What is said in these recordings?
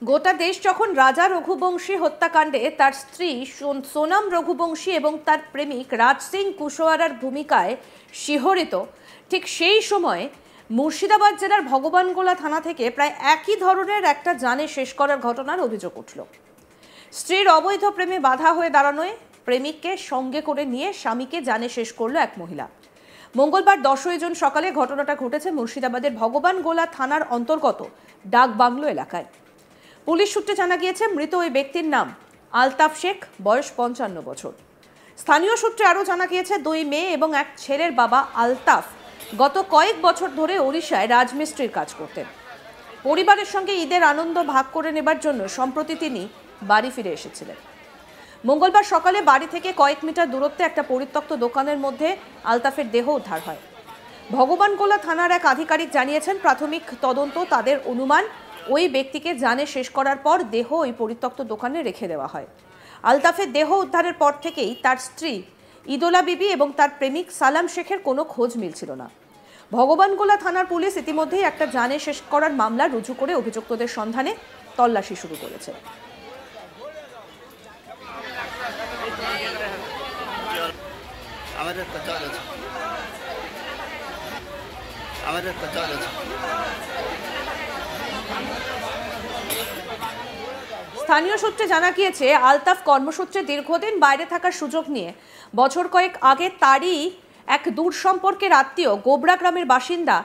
গোটা দেশ যখন রাজা রঘুবংশী হত্যাকাণ্ডে তার স্ত্রী সোনাম রঘুবংশী এবং তার প্রেমিক রাজ সিং কুশওয়ারার ভূমিকায় শিহরিত, ঠিক সেই সময় মুর্শিদাবাদ জেলার ভগবানগোলা থানা থেকে প্রায় একই ধরনের একটা জানে শেষ করার ঘটনার অভিযোগ উঠল। স্ত্রীর অবৈধ প্রেমে বাধা হয়ে দাঁড়ানোয় প্রেমিককে সঙ্গে করে নিয়ে স্বামীকে জানে শেষ করল এক মহিলা। মঙ্গলবার 10 জুন সকালে ঘটনাটা ঘটেছে মুর্শিদাবাদের ভগবানগোলা থানার অন্তর্গত ডাকবাংলো এলাকায়। পুলিশ সূত্রে জানা গিয়েছে মৃত ওই ব্যক্তির নাম আলতাফ শেখ, বয়স 55 বছর। স্থানীয় সূত্রে আরও জানা গিয়েছে 2 মেয়ে এবং এক ছেলের বাবা আলতাফ গত কয়েক বছর ধরে ওড়িশায় রাজমিস্ত্রির কাজ করতেন। পরিবারের সঙ্গে ঈদের আনন্দ ভাগ করে নেবার জন্য সম্প্রতি তিনি বাড়ি ফিরে এসেছিলেন। মঙ্গলবার সকালে বাড়ি থেকে কয়েক মিটার দূরত্বে একটা পরিত্যক্ত দোকানের মধ্যে আলতাফের দেহ উদ্ধার হয়। ভগবানগোলা থানার এক আধিকারিক জানিয়েছেন, প্রাথমিক তদন্ত তাদের অনুমান ওই ব্যক্তিকে জানে শেষ করার পর দেহ ওই পরিত্যক্ত দোকানে রেখে দেওয়া হয়। আলতাফের দেহ উদ্ধারের পর থেকেই তার স্ত্রী ইদোলা বিবি এবং তার প্রেমিক সালাম শেখের কোনো খোঁজ মিলছিল না। ভগবানগোলা থানার পুলিশ ইতিমধ্যেই একটা জানে শেষ করার মামলা রুজু করে অভিযুক্তদের সন্ধানে তল্লাশি শুরু করেছে। স্থানীয় সূত্রে জানা গিয়েছে, আলতাফ কর্মসূত্রে দীর্ঘদিন বাইরে থাকার সুযোগ নিয়ে বছর কয়েক আগে তারই এক দূর সম্পর্কের আত্মীয় গোবরা গ্রামের বাসিন্দা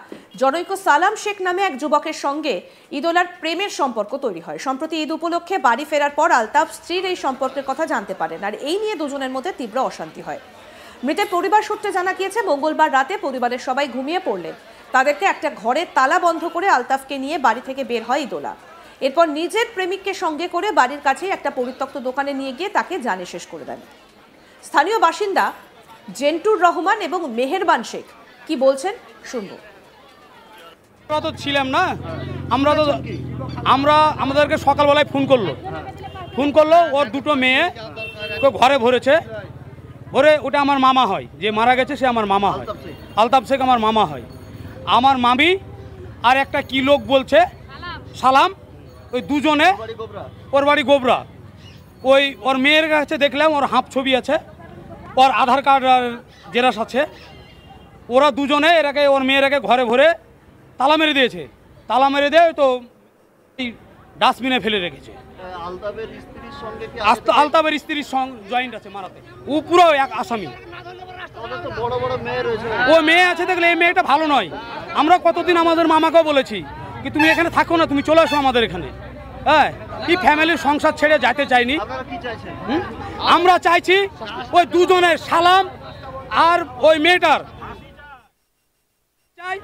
জনৈক সালাম শেখ নামে এক যুবকের সঙ্গে ইদোলার প্রেমের সম্পর্ক তৈরি হয়। সম্প্রতি ঈদ উপলক্ষে বাড়ি ফেরার পর আলতাফ স্ত্রীর এই সম্পর্কের কথা জানতে পারেন, আর এই নিয়ে দুজনের মধ্যে তীব্র অশান্তি হয়। মৃতের পরিবার সূত্রে জানা গিয়েছে, মঙ্গলবার রাতে পরিবারের সবাই ঘুমিয়ে পড়লে তাদেরকে একটা ঘরের তালা বন্ধ করে আলতাফকে নিয়ে বাড়ি থেকে বের হয় ইদোলা। এরপর নিজের প্রেমিককে সঙ্গে করে বাড়ির কাছেই একটা পরিত্যক্ত দোকানে নিয়ে গিয়ে তাকে জানে শেষ করে দেন। স্থানীয় বাসিন্দা জেন্টুর রহমান এবং মেহেরবান শেখ কি বলছেন শুনবো। আমরা তো ছিলাম না, আমরা আমাদেরকে সকালবেলায় ফোন করলো ওর দুটো মেয়ে ঘরে ভরেছে, ভরে ওটা আমার মামা হয়, যে মারা গেছে সে আমার মামা হয়, আলতাফ শেখ আমার মামা হয়। আমার মামি আর একটা কি লোক বলছে সালাম, ওই দুজনে, ওর বাড়ি গোবরা, ওই ওর মেয়ের কাছে দেখলাম ওর হাঁপ ছবি আছে, ওর আধার কার্ড জেরাস আছে। ওরা দুজনে ওর মেয়েরাকে ঘরে ভরে তালা মেরে দিয়েছে, তালা মেরে দিয়ে তো এই ডাস্টবিনে ফেলে রেখেছে। আলতাফের স্ত্রীর সঙ্গে জয়েন্ট আছে মারাতে, ও পুরো এক আসামি। ও মেয়ে আছে দেখলে এই মেয়েটা ভালো নয়। আমরা কতদিন আমাদের মামাকেও বলেছি কি তুমি এখানে থাকো না, তুমি চলে আসো আমাদের এখানে। হ্যাঁ, কি ফ্যামিলির সংসার ছেড়ে যেতে চাইনি। আমরা চাইছি ওই দুজনের সালাম আর ওই মেয়েটার চাই।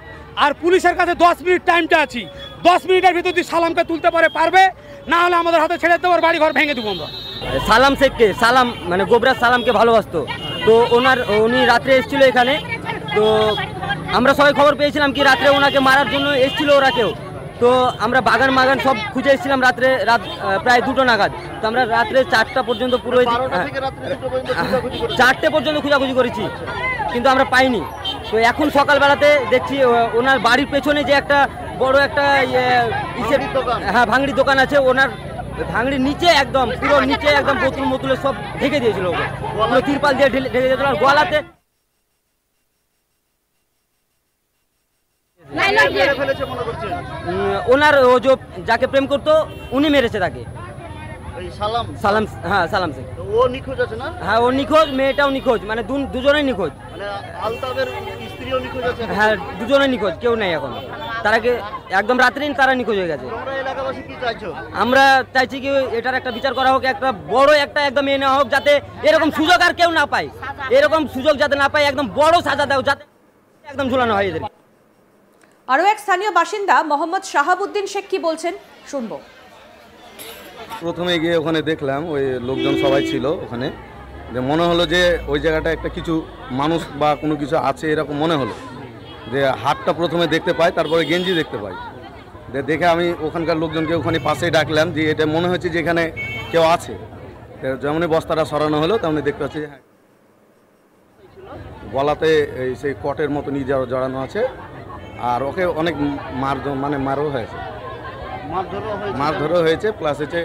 আর পুলিশের কাছে 10 মিনিট টাইমটা আছি, 10 মিনিটের ভিতর যদি সালামকে তুলতে পারবে, না হলে আমাদের হাতে ছেড়ে দেবো, বাড়ি ঘর ভেঙে দেবো আমরা। সালাম শেখকে, সালাম মানে গোবরা সালামকে ভালোবাসতো, তো উনি রাত্রে এসেছিল এখানে। তো আমরা সবাই খবর পেয়েছিলাম কি রাত্রে ওনাকে মারার জন্য এসেছিল ওরা কেউ। তো আমরা বাগান সব খুঁজে এসেছিলাম রাত প্রায় 2টো নাগাদ। তো আমরা রাত্রে 4টা পর্যন্ত পুরো 4টে পর্যন্ত খোঁজাখুঁজি করেছি, কিন্তু আমরা পাইনি। তো এখন সকালবেলাতে দেখছি ওনার বাড়ির পেছনে যে একটা বড় একটা ভাঙড়ির দোকান আছে, ওনার ভাঙড়ির নিচে একদম পুরো নিচে একদম বোতলে সব ঢেকে দিয়েছিল, পুরো তিরপাল দিয়ে ঢেকে দিয়েছিল। আর গলাতে ওনার ও যে যাকে প্রেম করতো উনি মেরেছে তাকে। সালাম, হ্যাঁ সালাম শেখ। ও নিখোঁজ আছে না? হ্যাঁ ও নিখোঁজ, মেয়েটাও নিখোঁজ, মানে দুজনেই নিখোঁজ। আলতাফের স্ত্রীও নিখোঁজ আছে? হ্যাঁ দুজনেই নিখোঁজ, কেউ নেই এখন। তারাকে একদম রাত্রেই তারা নিখোঁজ হয়ে গেছে। তোমরা এলাকাবাসী কি চাইছো? আমরা চাইছি কি এটার একটা বিচার করা হোক, একটা বড় একটা একদম এ নেওয়া হোক, যাতে এরকম সুযোগ আর কেউ না পায়, এরকম সুযোগ যাতে না পায়, একদম বড় সাজা দেও, যাতে একদম ঝুলানো হয় এদের। আরও এক স্থানীয় বাসিন্দা মোহাম্মদ শাহাবুদ্দিন শেখ কি বলছেন শুনবো। প্রথমে গিয়ে ওখানে দেখলাম ওই লোকজন সবাই ছিল ওখানে, যে মনে হলো যে ওই জায়গাটা একটা কিছু মানুষ বা কোনো কিছু আছে এরকম মনে হলো। যে হাতটা প্রথমে দেখতে পাই, তারপরে গেঞ্জি দেখতে পাই। দেখে আমি ওখানকার লোকজনকে ওখানে পাশেই ডাকলাম, যে এটা মনে হচ্ছে যে এখানে কেউ আছে। যেমনই বস্তাটা সরানো হলো তেমনি দেখতে পাচ্ছি যে হ্যাঁ গলাতে এই সেই কটের মতো নিয়ে জড়ানো আছে, আর ওকে অনেক মারও হয়েছে। মারধরও হয়েছে, প্লাস হচ্ছে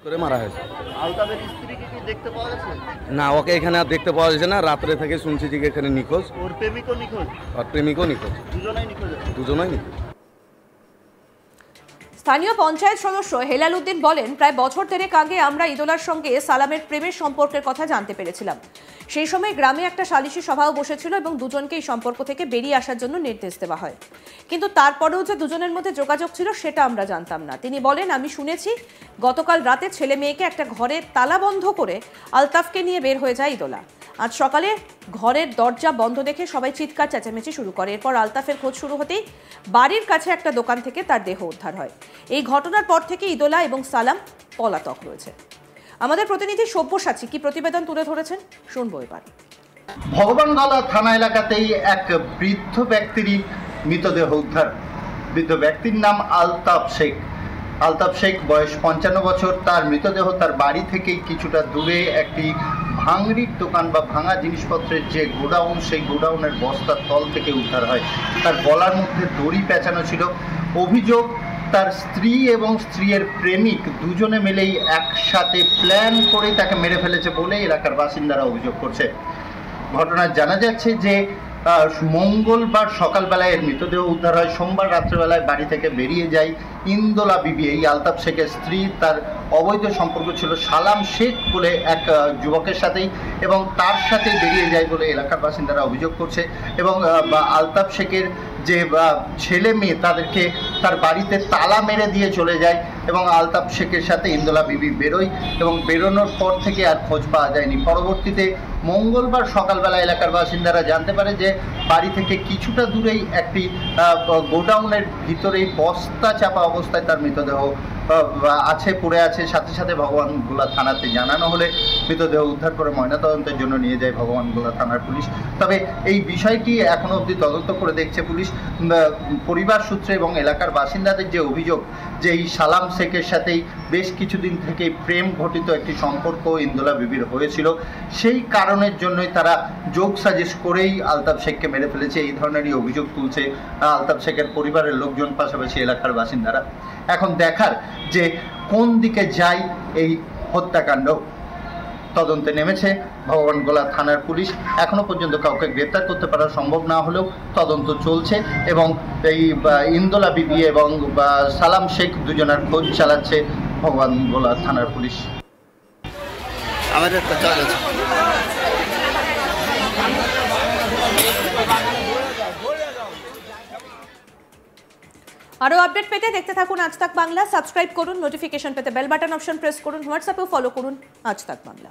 করে মারা হয়েছে। আলতাবের স্ত্রীকে কি দেখতে পাওয়া গেছে? না, ওকে এখানে আর দেখতে পাওয়া যাচ্ছে না। রাত্রে থেকে শুনছি যে এখানে নিখোঁজ, ওর প্রেমিকও নিখোঁজ, আর প্রেমিকও নিখোঁজ, দুজনেই নিখোঁজ আছে। দুজনেই নিখোঁজ। স্থানীয় পঞ্চায়েত সদস্য হেলাল উদ্দিন বলেন, প্রায় বছর দেড়েক আগে আমরা ইদোলার সঙ্গে সালামের প্রেমের সম্পর্কের কথা জানতে পেরেছিলাম। সেই সময় গ্রামে একটা সালিশি সভাও বসেছিল এবং দুজনকে এই সম্পর্ক থেকে বেরিয়ে আসার জন্য নির্দেশ দেওয়া হয়, কিন্তু তারপরেও যে দুজনের মধ্যে যোগাযোগ ছিল সেটা আমরা জানতাম না। তিনি বলেন, আমি শুনেছি গতকাল রাতে ছেলে মেয়েকে একটা ঘরে তালা বন্ধ করে আলতাফকে নিয়ে বের হয়ে যায় ইদোলা। আজ সকালে ঘরের দরজা বন্ধ দেখে সবাই চিৎকার চেঁচামেচি শুরু করে। এরপর আলতাফের খোঁজ শুরু হতেই বাড়ির কাছে একটা দোকান থেকে তার দেহ উদ্ধার হয়। এই ঘটনার পর থেকে ইদোলা এবং সালাম পলাতক রয়েছে। আমাদের প্রতিনিধি সব্যসাচী কি প্রতিবেদন তুলে ধরেছেন শুনবো এবার। ভগবানগলা থানা এলাকাতেই এক বৃদ্ধ ব্যক্তিরই মৃতদেহ উদ্ধার। বৃদ্ধ ব্যক্তির নাম আলতাফ শেখ। আলতাফ শেখ বয়স 55 বছর। তার মৃতদেহ তার বাড়ি থেকেই কিছুটা দূরে একটি ভাঙড়ির দোকান বা ভাঙা জিনিসপত্রের যে গোডাউন, সেই গোডাউনের বস্তার তল থেকে উদ্ধার হয়। তার গলার মধ্যে দড়ি পেঁচানো ছিল। অভিযোগ, তার স্ত্রী এবং স্ত্রীর প্রেমিক দুজনে মিলেই একসাথে প্ল্যান করে তাকে মেরে ফেলেছে বলে এলাকার বাসিন্দারা অভিযোগ করছে। ঘটনায় জানা যাচ্ছে যে মঙ্গলবার সকালবেলায় এর মৃতদেহ উদ্ধার হয়। সোমবার রাত্রেবেলায় বাড়ি থেকে বেরিয়ে যায় ইন্দোলা বিবি। এই আলতাফ শেখের স্ত্রী, তার অবৈধ সম্পর্ক ছিল সালাম শেখ বলে এক যুবকের সাথেই, এবং তার সাথে বেরিয়ে যায় বলে এলাকার বাসিন্দারা অভিযোগ করছে। এবং আলতাফ শেখের যে ছেলে মেয়ে, তাদেরকে তার বাড়িতে তালা মেরে দিয়ে চলে যায় এবং আলতাফ শেখের সাথে ইন্দোলা বিবি বেরোয় এবং বেরোনোর পর থেকে আর খোঁজ পাওয়া যায়নি। পরবর্তীতে মঙ্গলবার সকালবেলা এলাকার বাসিন্দারা জানতে পারে যে বাড়ি থেকে কিছুটা দূরেই একটি গোডাউনের ভিতরেই বস্তা চাপা অবস্থায় তার মৃতদেহ আছে, পড়ে আছে। সাথে সাথে ভগবানগোলা থানাতে জানানো হলে মৃতদেহ উদ্ধার করে ময়নাতদন্তের জন্য নিয়ে যায় ভগবানগোলা থানার পুলিশ। তবে এই বিষয়টি এখনও অবধি তদন্ত করে দেখছে পুলিশ। পরিবার সূত্রে এবং এলাকার বাসিন্দাদের যে অভিযোগ যে এই সালাম শেখের সাথেই বেশ কিছুদিন থেকে প্রেম ঘটিত একটি সম্পর্ক ইন্দোলা বিবির হয়েছিল, সেই কারণের জন্যই তারা যোগ সাজিশ করেই আলতাফ শেখকে মেরে ফেলেছে, এই ধরনেরই অভিযোগ তুলছে আলতাফ শেখের পরিবারের লোকজন, পাশাপাশি এলাকার বাসিন্দারা। এখন দেখার যে কোন দিকে যায় এই হত্যাকাণ্ড। তদন্তে নেমেছে ভগবানগোলা থানার পুলিশ। এখনো পর্যন্ত কাউকে গ্রেপ্তার করতে পারা সম্ভব না হলেও তদন্ত চলছে এবং এই ইন্দোলা বিবি এবং সালাম শেখ দুজনের খোঁজ চালাচ্ছে ভগবানগোলা থানার পুলিশ। আমাদের একটা চাল আছে। আরও আপডেট পেতে দেখতে থাকুন আজ তাক বাংলা। সাবস্ক্রাইব করুন, নোটিফিকেশন পেতে বেল বাটন অপশন প্রেস করুন, হোয়াটসঅ্যাপেও ফলো করুন আজ তাক বাংলা।